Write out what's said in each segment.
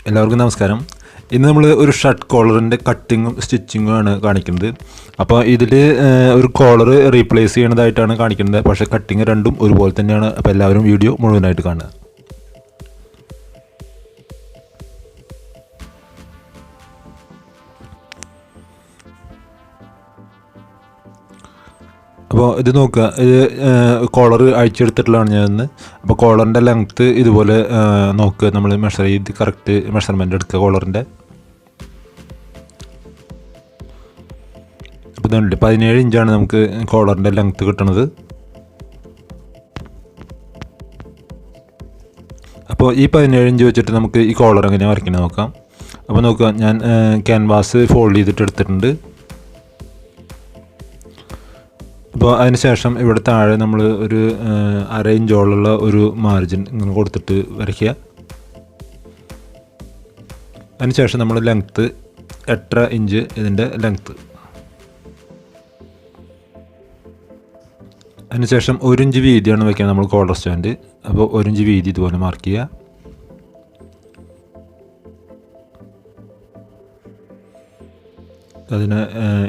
എല്ലാവർക്കും നമസ്കാരം. ഇന്ന് നമ്മൾ ഒരു ഷർട്ട് കോളറിൻ്റെ കട്ടിങ്ങും സ്റ്റിച്ചിങ്ങും ആണ് കാണിക്കുന്നത്. അപ്പോൾ ഇതിൽ ഒരു കോളർ റീപ്ലേസ് ചെയ്യണതായിട്ടാണ് കാണിക്കുന്നത്. പക്ഷേ കട്ടിങ് രണ്ടും ഒരുപോലെ തന്നെയാണ്. അപ്പോൾ എല്ലാവരും വീഡിയോ മുഴുവനായിട്ട് കാണുക. അപ്പോൾ ഇത് നോക്കുക, ഇത് കോളർ അഴിച്ചെടുത്തിട്ടുള്ളതാണ് ഞാനിന്ന്. അപ്പോൾ കോളറിൻ്റെ ലെങ്ത്ത് ഇതുപോലെ നോക്കുക, നമ്മൾ മെഷർ ചെയ്ത് കറക്റ്റ് മെഷർമെൻ്റ് എടുക്കുക കോളറിൻ്റെ. അപ്പോൾ ഇതുണ്ട് 17 ഇഞ്ചാണ് നമുക്ക് കോളറിൻ്റെ ലെങ്ത്ത് കിട്ടുന്നത്. അപ്പോൾ ഈ 17 ഇഞ്ച് വെച്ചിട്ട് നമുക്ക് ഈ കോളർ എങ്ങനെ വരയ്ക്കുന്നത് നോക്കാം. അപ്പോൾ നോക്കുക, ഞാൻ ക്യാൻവാസ് ഫോൾഡ് ചെയ്തിട്ട് എടുത്തിട്ടുണ്ട്. അപ്പോൾ അതിന് ശേഷം ഇവിടെ താഴെ നമ്മൾ ഒരു 1/2 ഇഞ്ചോളമുള്ള ഒരു മാർജിൻ ഇങ്ങനെ കൊടുത്തിട്ട് വരയ്ക്കുക. അതിന് ശേഷം നമ്മൾ ലെങ്ത്ത് 8.5 ഇഞ്ച് ഇതിൻ്റെ ലെങ്ത്ത്. അതിനുശേഷം 1 ഇഞ്ച് വീതിയാണ് വയ്ക്കുക നമ്മൾ കോളർ സ്റ്റാൻഡ്. അപ്പോൾ 1 ഇഞ്ച് വീതി ഇതുപോലെ മാർക്ക് ചെയ്യുക. അതിനെ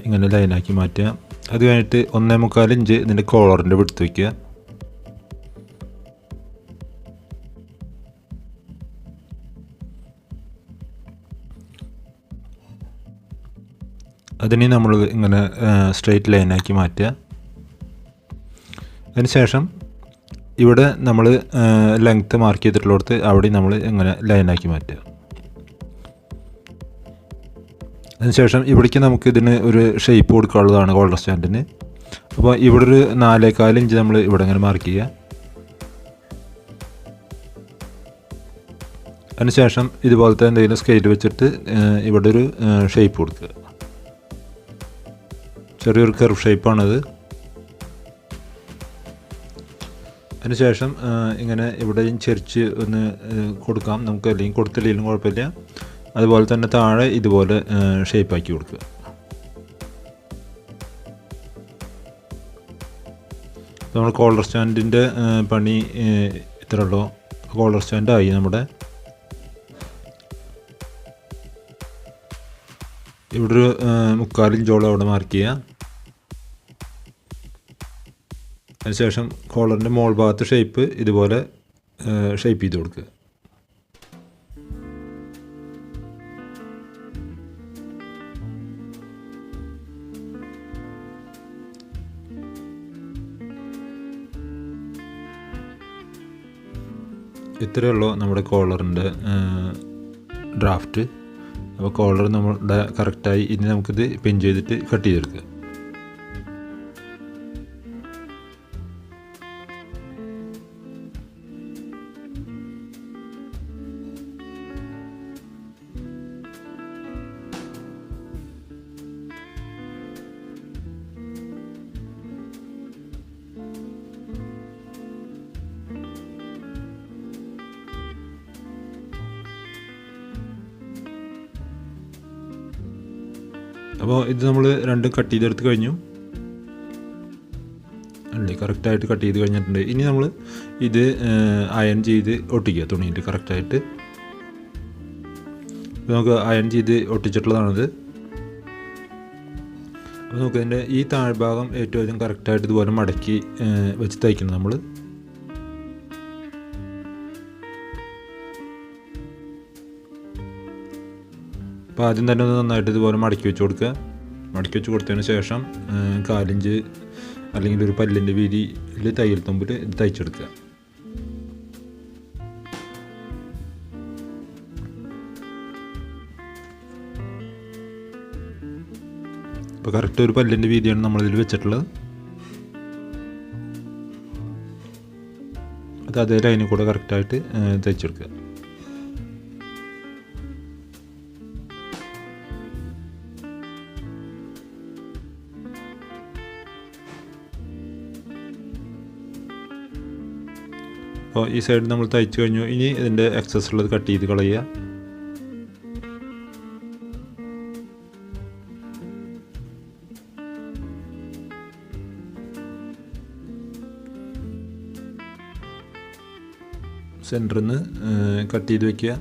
ഇങ്ങനെ ലൈനാക്കി മാറ്റുക. അത് കഴിഞ്ഞിട്ട് 1.25 ഇഞ്ച് ഇതിൻ്റെ കോളറിൻ്റെ വിടുത്ത് വയ്ക്കുക. അതിനെ നമ്മൾ ഇങ്ങനെ സ്ട്രെയിറ്റ് ലൈനാക്കി മാറ്റുക. അതിനുശേഷം ഇവിടെ നമ്മൾ ലെങ്ത്ത് മാർക്ക് ചെയ്തിട്ടുള്ളിടത്ത് അവിടെ നമ്മൾ ഇങ്ങനെ ലൈനാക്കി മാറ്റുക. അതിനുശേഷം ഇവിടേക്ക് നമുക്ക് ഇതിന് ഒരു ഷേപ്പ് കൊടുക്കാനുള്ളതാണ് കോളർ സ്റ്റാൻഡിന്. അപ്പോൾ ഇവിടെ ഒരു 4.25 ഇഞ്ച് നമ്മൾ ഇവിടെ ഇങ്ങനെ മാർക്ക് ചെയ്യുക. അതിനുശേഷം ഇതുപോലത്തെ എന്തെങ്കിലും സ്കെയിൽ വെച്ചിട്ട് ഇവിടെ ഒരു ഷേപ്പ് കൊടുക്കുക. ചെറിയൊരു കർവ് ഷേപ്പാണത്. അതിനുശേഷം ഇങ്ങനെ ഇവിടെയും ചെരിച്ച് ഒന്ന് കൊടുക്കാം നമുക്ക്, അല്ലെങ്കിൽ കൊടുത്തില്ലെങ്കിലും കുഴപ്പമില്ല. അതുപോലെ തന്നെ താഴെ ഇതുപോലെ ഷേപ്പാക്കി കൊടുക്കുക. നമ്മൾ കോളർ സ്റ്റാൻഡിൻ്റെ പണി ഇത്രയുള്ളൂ. കോളർ സ്റ്റാൻഡായി നമ്മുടെ. ഇവിടെ ഒരു 3/4 ഇഞ്ചോളം അവിടെ മാർക്ക് ചെയ്യുക. അതിനുശേഷം കോളറിൻ്റെ മോൾ ഭാഗത്ത് ഷേപ്പ് ഇതുപോലെ ഷേപ്പ് ചെയ്ത് കൊടുക്കുക. ഇത്രയേ ഉള്ളൂ നമ്മുടെ കോളറിൻ്റെ ഡ്രാഫ്റ്റ്. അപ്പോൾ കോളർ നമ്മളുടെ കറക്റ്റായി. ഇനി നമുക്കിത് പിൻ ചെയ്തിട്ട് കട്ട് ചെയ്തെടുക്കുക. അപ്പോൾ ഇത് നമ്മൾ രണ്ടും കട്ട് ചെയ്തെടുത്ത് കഴിഞ്ഞു അല്ലേ? കറക്റ്റായിട്ട് കട്ട് ചെയ്ത് കഴിഞ്ഞിട്ടുണ്ട്. ഇനി നമ്മൾ ഇത് അയൺ ചെയ്ത് ഒട്ടിക്കുക തുണിയിട്ട് കറക്റ്റായിട്ട്. നമുക്ക് അയൺ ചെയ്ത് ഒട്ടിച്ചിട്ടുള്ളതാണിത്. അപ്പോൾ നമുക്ക് ഇതിൻ്റെ ഈ താഴ്ഭാഗം ഏറ്റവും അധികം കറക്റ്റായിട്ട് ഇതുപോലെ മടക്കി വെച്ച് തയ്ക്കണം നമ്മൾ. അപ്പോൾ ആദ്യം തന്നെ ഒന്ന് നന്നായിട്ട് ഇതുപോലെ മടക്കി വെച്ച് കൊടുക്കുക. മടക്കി വെച്ച് കൊടുത്തതിന് ശേഷം 1/4 ഇഞ്ച് അല്ലെങ്കിൽ ഒരു പല്ലിൻ്റെ വീതിയിൽ തയ്യൽ തുമ്പിൽ ഇത് തയ്ച്ചെടുക്കുക. ഇപ്പോൾ കറക്റ്റ് ഒരു പല്ലിൻ്റെ വീതിയാണ് നമ്മളിതിൽ വെച്ചിട്ടുള്ളത്. അത് അതേ ലൈനിൽ കൂടെ കറക്റ്റായിട്ട് തയ്ച്ചെടുക്കുക. അപ്പോൾ ഈ സൈഡ് നമ്മൾ തയ്ച്ചു കഴിഞ്ഞു. ഇനി ഇതിൻ്റെ എക്സസ് ഉള്ളത് കട്ട് ചെയ്ത് കളയുക. സെൻറ്ററിൽ നിന്ന് കട്ട് ചെയ്ത് വയ്ക്കുക.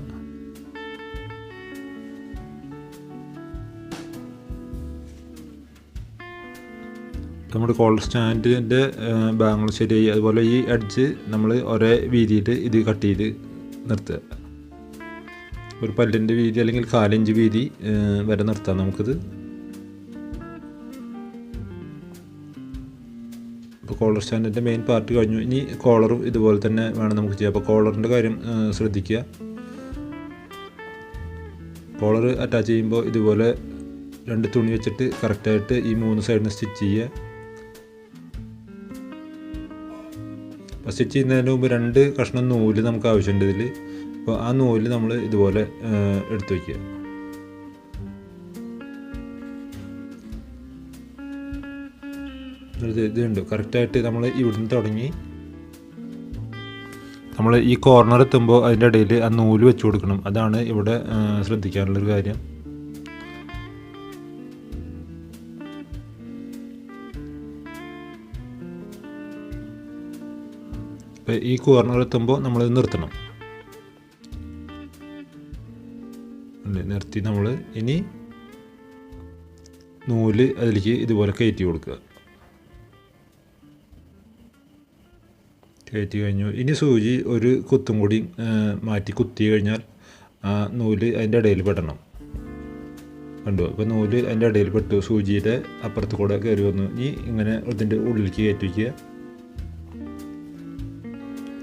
നമ്മുടെ കോളർ സ്റ്റാൻഡിൻ്റെ ഭാഗങ്ങൾ ശരിയായി. അതുപോലെ ഈ എഡ്ജ് നമ്മൾ ഒരേ വീതിയിൽ ഇത് കട്ട് ചെയ്ത് നിർത്തുക. ഒരു പല്ലിൻ്റെ വീതി അല്ലെങ്കിൽ 1/4 ഇഞ്ച് വീതി വരെ നിർത്താം നമുക്കിത്. അപ്പോൾ കോളർ സ്റ്റാൻഡിൻ്റെ മെയിൻ പാർട്ട് കഴിഞ്ഞു. ഇനി കോളറും ഇതുപോലെ തന്നെ വേണം നമുക്ക് ചെയ്യാം. അപ്പോൾ കോളറിൻ്റെ കാര്യം ശ്രദ്ധിക്കുക. കോളർ അറ്റാച്ച് ചെയ്യുമ്പോൾ ഇതുപോലെ 2 തുണി വെച്ചിട്ട് കറക്റ്റായിട്ട് ഈ 3 സൈഡിന് സ്റ്റിച്ച് ചെയ്യുക. അപ്പോൾ സ്റ്റിച്ച് ചെയ്യുന്നതിന് മുമ്പ് 2 കഷ്ണം നൂല് നമുക്ക് ആവശ്യമുണ്ട് ഇതിൽ. അപ്പോൾ ആ നൂല് നമ്മൾ ഇതുപോലെ എടുത്തു വയ്ക്കുക. ഇതുണ്ട് കറക്റ്റായിട്ട് നമ്മൾ ഇവിടുന്ന് തുടങ്ങി നമ്മൾ ഈ കോർണർ എത്തുമ്പോൾ അതിൻ്റെ ഇടയിൽ ആ നൂല് വെച്ച് കൊടുക്കണം. അതാണ് ഇവിടെ ശ്രദ്ധിക്കാനുള്ളൊരു കാര്യം. അപ്പോൾ ഈ കോർണർ എത്തുമ്പോൾ നമ്മൾ നിർത്തണം. നിർത്തി നമ്മൾ ഇനി നൂല് അതിലേക്ക് ഇതുപോലെ കയറ്റി കൊടുക്കുക. കയറ്റി കഴിഞ്ഞു. ഇനി സൂചി ഒരു കുത്തും കൂടി മാറ്റി കുത്തി കഴിഞ്ഞാൽ ആ നൂല് അതിൻ്റെ ഇടയിൽ പെടണം. കണ്ടു? അപ്പോൾ നൂല് അതിൻ്റെ ഇടയിൽ പെട്ടു. സൂചിയുടെ അപ്പുറത്ത് കൂടെ കയറി വന്നു. ഇനി ഇങ്ങനെ ഇതിൻ്റെ ഉള്ളിലേക്ക് കയറ്റി വയ്ക്കുക.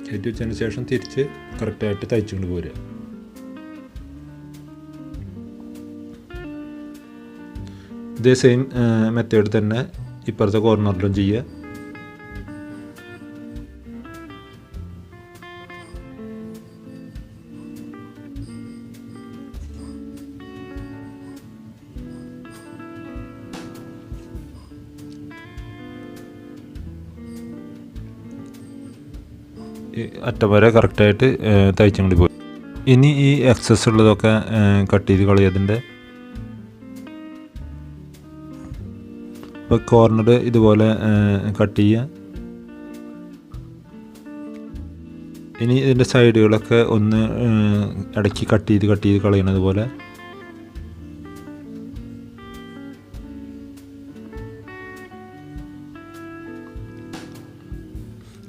കയറ്റി വെച്ചതിന് ശേഷം തിരിച്ച് കറക്റ്റായിട്ട് തയ്ച്ചുകൊണ്ട് പോരുക. ഇതേ സെയിം മെത്തേഡ് തന്നെ ഇപ്പുറത്തെ കോർണറിലും ചെയ്യുക. അറ്റം വരെ കറക്റ്റായിട്ട് തയ്ച്ചുകൊണ്ട് പോയി. ഇനി ഈ എക്സസ് ഉള്ളതൊക്കെ കട്ട് ചെയ്ത് കളയതിൻ്റെ. ഇപ്പോൾ കോർണർ ഇതുപോലെ കട്ട് ചെയ്യുക. ഇനി ഇതിൻ്റെ സൈഡുകളൊക്കെ ഒന്ന് ഇടയ്ക്ക് കട്ട് ചെയ്ത് കളയണത് പോലെ.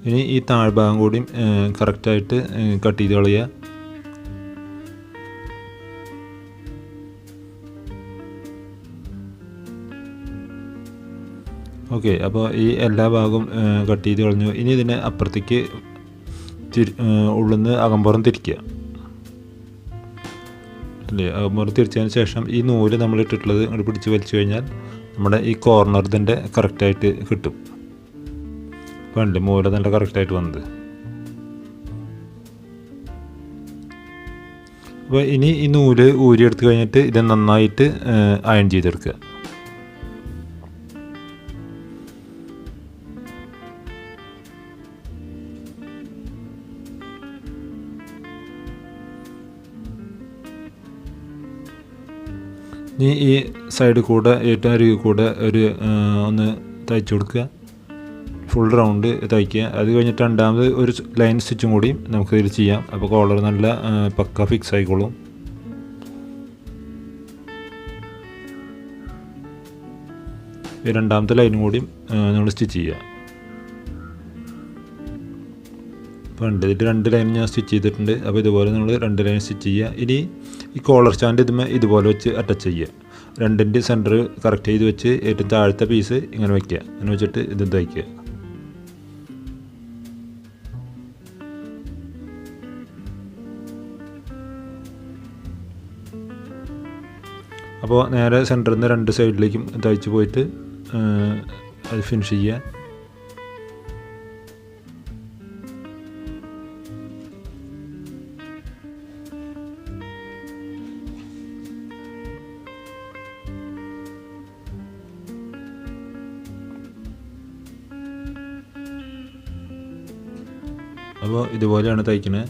ഇനി ഈ താഴ്ഭാഗം കൂടി കറക്റ്റായിട്ട് കട്ട് ചെയ്ത് കളയുക. ഓക്കെ, അപ്പോൾ ഈ എല്ലാ ഭാഗവും കട്ട് ചെയ്ത് കളഞ്ഞു. ഇനി ഇതിനെ അപ്പുറത്തേക്ക് ഉള്ളിന്ന് അകമ്പുറം തിരിക്കുക അല്ലേ. അകമ്പുറം തിരിച്ചതിന് ശേഷം ഈ നൂല് നമ്മൾ ഇട്ടിട്ടുള്ളത് അങ്ങോട്ട് പിടിച്ച് വലിച്ചു കഴിഞ്ഞാൽ നമ്മുടെ ഈ കോർണർ ഇതിൻ്റെ കറക്റ്റായിട്ട് കിട്ടും. വേണ്ട മൂല നല്ല കറക്റ്റായിട്ട് വന്നത്. അപ്പോൾ ഇനി ഈ നൂല് ഊരിയെടുത്ത് കഴിഞ്ഞിട്ട് ഇത് നന്നായിട്ട് അയൺ ചെയ്തെടുക്കുക. ഇനി ഈ സൈഡിൽ കൂടെ ഏറ്റവും അരികിൽ കൂടെ ഒന്ന് തയ്ച്ചു കൊടുക്കുക. ഫുൾ റൗണ്ട് തയ്ക്കുക. അത് കഴിഞ്ഞിട്ട് രണ്ടാമത് ഒരു ലൈൻ സ്റ്റിച്ചും കൂടി നമുക്കിതിൽ ചെയ്യാം. അപ്പോൾ കോളർ നല്ല പക്ക ഫിക്സ് ആയിക്കോളും. ഈ രണ്ടാമത്തെ ലൈനും കൂടി നമ്മൾ സ്റ്റിച്ച് ചെയ്യുക. അപ്പോൾ ഉണ്ട് ഇതിൽ 2 ലൈൻ ഞാൻ സ്റ്റിച്ച് ചെയ്തിട്ടുണ്ട്. അപ്പോൾ ഇതുപോലെ നമ്മൾ 2 ലൈൻ സ്റ്റിച്ച് ചെയ്യുക. ഇനി ഈ കോളർ സ്റ്റാൻഡ് ഇതുപോലെ വെച്ച് അറ്റാച്ച് ചെയ്യുക. 2ൻ്റെ സെൻറ്റർ കറക്റ്റ് ചെയ്ത് വെച്ച് ഏറ്റവും താഴത്തെ പീസ് ഇങ്ങനെ വയ്ക്കുക. അങ്ങനെ വെച്ചിട്ട് ഇത് തയ്ക്കുക. അപ്പോൾ നേരെ സെൻറ്ററിൽ നിന്ന് 2 സൈഡിലേക്കും തയ്ച്ച് പോയിട്ട് അത് ഫിനിഷ് ചെയ്യുക. അപ്പോൾ ഇതുപോലെയാണ് തയ്ക്കുന്നത്.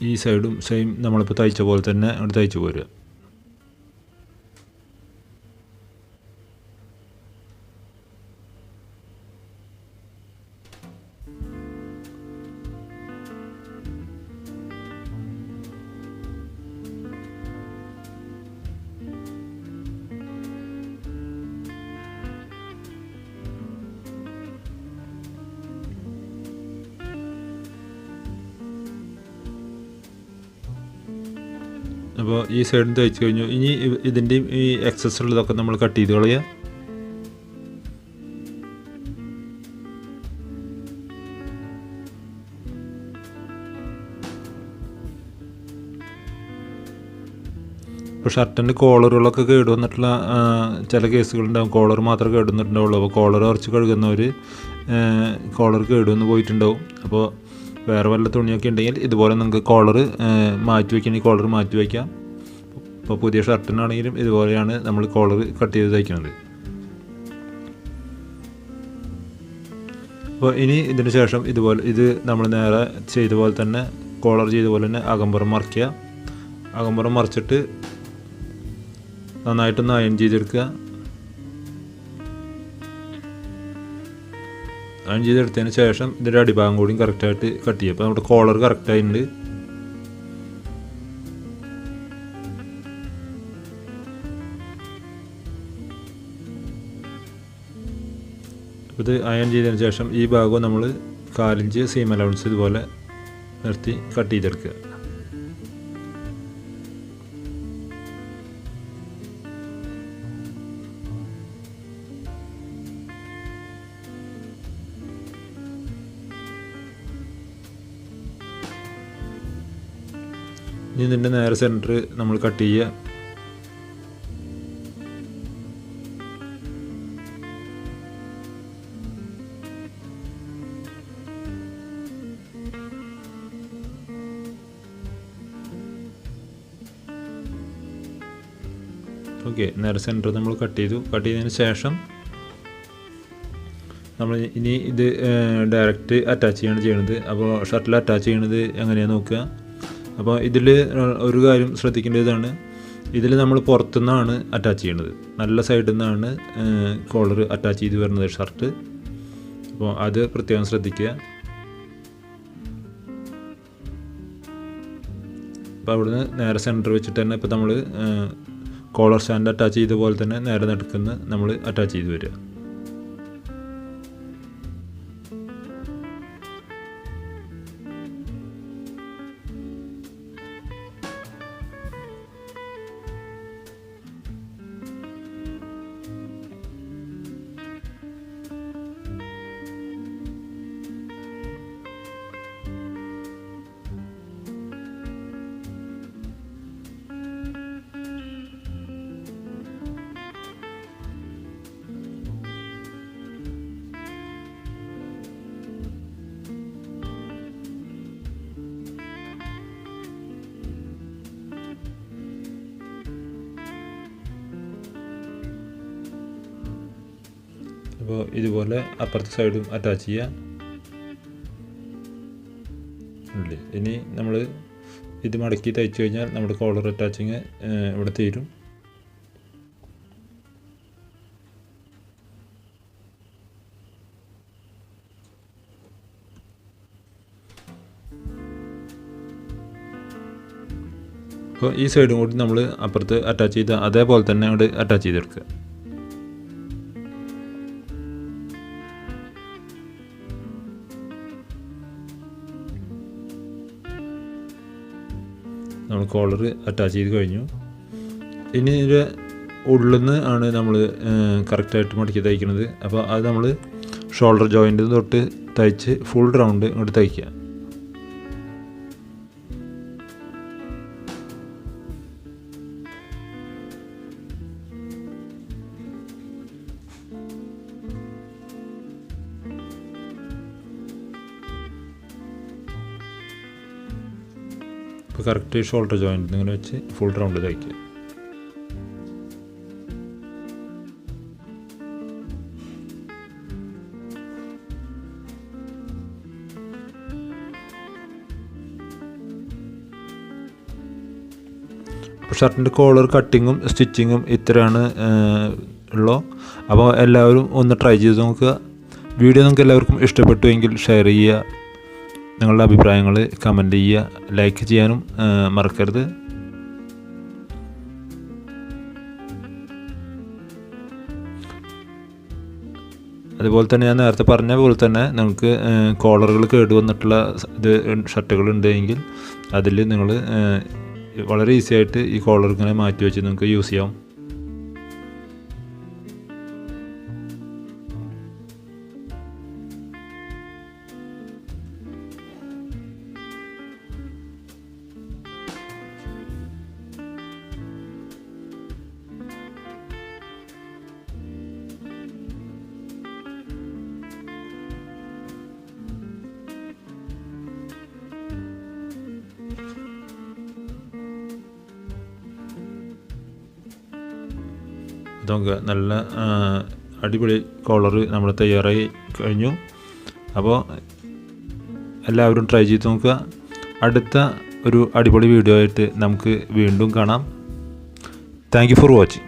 ഈ സൈഡും സെയിം നമ്മളിപ്പോൾ തയ്ച്ച പോലെ തന്നെ അവിടെ തയ്ച്ച് പോരുക. അപ്പോൾ ഈ സൈഡിൽ തയ്ച്ച് കഴിഞ്ഞു. ഇനി ഇതിൻ്റെയും ഈ എക്സസ് ഉള്ളതൊക്കെ നമ്മൾ കട്ട് ചെയ്ത് കളയുക. ഇപ്പോൾ ഷർട്ടിൻ്റെ കോളറുകളൊക്കെ കേട് വന്നിട്ടുള്ള ചില കേസുകളുണ്ടാകും. കോളർ മാത്രമേ കേട് വന്നിട്ടുണ്ടാവുള്ളൂ. അപ്പോൾ കോളർ കുറച്ച് കഴുകുന്നവർ കോളർ കേട് വന്ന് പോയിട്ടുണ്ടാവും. അപ്പോൾ വേറെ വല്ല തുണിയൊക്കെ ഉണ്ടെങ്കിൽ ഇതുപോലെ നിങ്ങൾക്ക് കോളർ മാറ്റി വയ്ക്കണമെങ്കിൽ കോളർ മാറ്റി വയ്ക്കാം. ഇപ്പോൾ പുതിയ ഷർട്ടിനാണെങ്കിലും ഇതുപോലെയാണ് നമ്മൾ കോളർ കട്ട് ചെയ്ത് തയ്ക്കുന്നത്. അപ്പോൾ ഇനി ഇതിന് ശേഷം ഇതുപോലെ ഇത് നമ്മൾ നേരെ ചെയ്ത പോലെ തന്നെ കോളർ ചെയ്ത പോലെ തന്നെ അകമ്പുറം മറിക്കുക. അകമ്പുറം മറിച്ചിട്ട് നന്നായിട്ടൊന്ന് അയൺ ചെയ്തെടുക്കുക. അയൺ ചെയ്തെടുത്തതിന് ശേഷം ഇതിൻ്റെ അടിഭാഗം കൂടിയും കറക്റ്റായിട്ട് കട്ട് ചെയ്യുക. അപ്പോൾ നമ്മുടെ കോളർ കറക്റ്റായിട്ടുണ്ട്. ഇത് അയൺ ചെയ്തതിന് ശേഷം ഈ ഭാഗവും നമ്മൾ 1/4 ഇഞ്ച് സീം അലവൻസ് ഇതുപോലെ നിർത്തി കട്ട് ചെയ്തെടുക്കുക. ഇനി ഇതിൻ്റെ നേരെ സെൻറ്റർ നമ്മൾ കട്ട് ചെയ്യുക. ഓക്കെ, നേരെ സെൻറ്റർ നമ്മൾ കട്ട് ചെയ്തു. കട്ട് ചെയ്തതിന് ശേഷം നമ്മൾ ഇനി ഇത് ഡയറക്റ്റ് അറ്റാച്ച് ചെയ്യണത്. അപ്പോൾ ഷർട്ടിൽ അറ്റാച്ച് ചെയ്യണത് എങ്ങനെയാണെന്ന് നോക്കുക. അപ്പോൾ ഇതിൽ ഒരു കാര്യം ശ്രദ്ധിക്കേണ്ടതാണ്, ഇതിൽ നമ്മൾ പുറത്തുനിന്നാണ് അറ്റാച്ച് ചെയ്യണത്. നല്ല സൈഡിൽ നിന്നാണ് കോളർ അറ്റാച്ച് ചെയ്ത് വരുന്നത് ഷർട്ട്. അപ്പോൾ അത് പ്രത്യേകം ശ്രദ്ധിക്കുക. അപ്പോൾ അവിടുന്ന് നേരെ സെൻറ്റർ വെച്ചിട്ട് തന്നെ ഇപ്പോൾ നമ്മൾ കോളർ സ്റ്റാൻഡ് അറ്റാച്ച് ചെയ്ത പോലെ തന്നെ നേരെ നടുക്കുന്ന നമ്മൾ അറ്റാച്ച് ചെയ്ത് വരിക. അപ്പോൾ ഇതുപോലെ അപ്പുറത്തെ സൈഡും അറ്റാച്ച് ചെയ്യുക. ഇനി നമ്മൾ ഇത് മടക്കി തയ്ച്ചു കഴിഞ്ഞാൽ നമ്മുടെ കോളർ അറ്റാച്ചിങ് ഇവിടെ തീരും. അപ്പോൾ ഈ സൈഡും കൂടി നമ്മൾ അപ്പുറത്ത് അറ്റാച്ച് ചെയ്ത് അതേപോലെ തന്നെ അവിടെ അറ്റാച്ച് ചെയ്തെടുക്കുക. നമ്മൾ കോളർ അറ്റാച്ച് ചെയ്ത് കഴിഞ്ഞു. ഇനി ഇതിൻ്റെ ഉള്ളിൽ നിന്ന് ആണ് നമ്മൾ കറക്റ്റായിട്ട് മടക്കി തയ്ക്കുന്നത്. അപ്പോൾ അത് നമ്മൾ ഷോൾഡർ ജോയിൻ്റ് തൊട്ട് തയ്ച്ച് ഫുൾ റൗണ്ട് ഇങ്ങോട്ട് തയ്ക്കുക. ഇപ്പോൾ കറക്റ്റ് ഷോൾഡർ ജോയിൻ്റ് ഇങ്ങനെ വെച്ച് ഫുൾ റൗണ്ട് തയ്ക്കുക. ഷർട്ടിൻ്റെ കോളർ കട്ടിങ്ങും സ്റ്റിച്ചിങ്ങും ഇത്രയാണ് ഉള്ളൂ. അപ്പോൾ എല്ലാവരും ഒന്ന് ട്രൈ ചെയ്ത് നോക്കുക. വീഡിയോ നിങ്ങൾക്ക് എല്ലാവർക്കും ഇഷ്ടപ്പെട്ടുവെങ്കിൽ ഷെയർ ചെയ്യുക, നിങ്ങളുടെ അഭിപ്രായങ്ങൾ കമൻറ്റ് ചെയ്യുക, ലൈക്ക് ചെയ്യാനും മറക്കരുത്. അതുപോലെ തന്നെ ഞാൻ നേരത്തെ പറഞ്ഞ പോലെ തന്നെ നിങ്ങൾക്ക് കോളറുകൾ കേടുവന്നിട്ടുള്ള ഷർട്ടുകൾ ഉണ്ടെങ്കിൽ അതിൽ നിങ്ങൾ വളരെ ഈസി ആയിട്ട് ഈ കോളർ ഇങ്ങനെ മാറ്റി വെച്ച് നിങ്ങൾക്ക് യൂസ് ചെയ്യാം. അതൊക്കെ നല്ല അടിപൊളി കോളർ നമ്മൾ തയ്യാറായി കഴിഞ്ഞു. അപ്പോൾ എല്ലാവരും ട്രൈ ചെയ്ത് നോക്കുക. അടുത്ത ഒരു അടിപൊളി വീഡിയോ ആയിട്ട് നമുക്ക് വീണ്ടും കാണാം. Thank you for watching.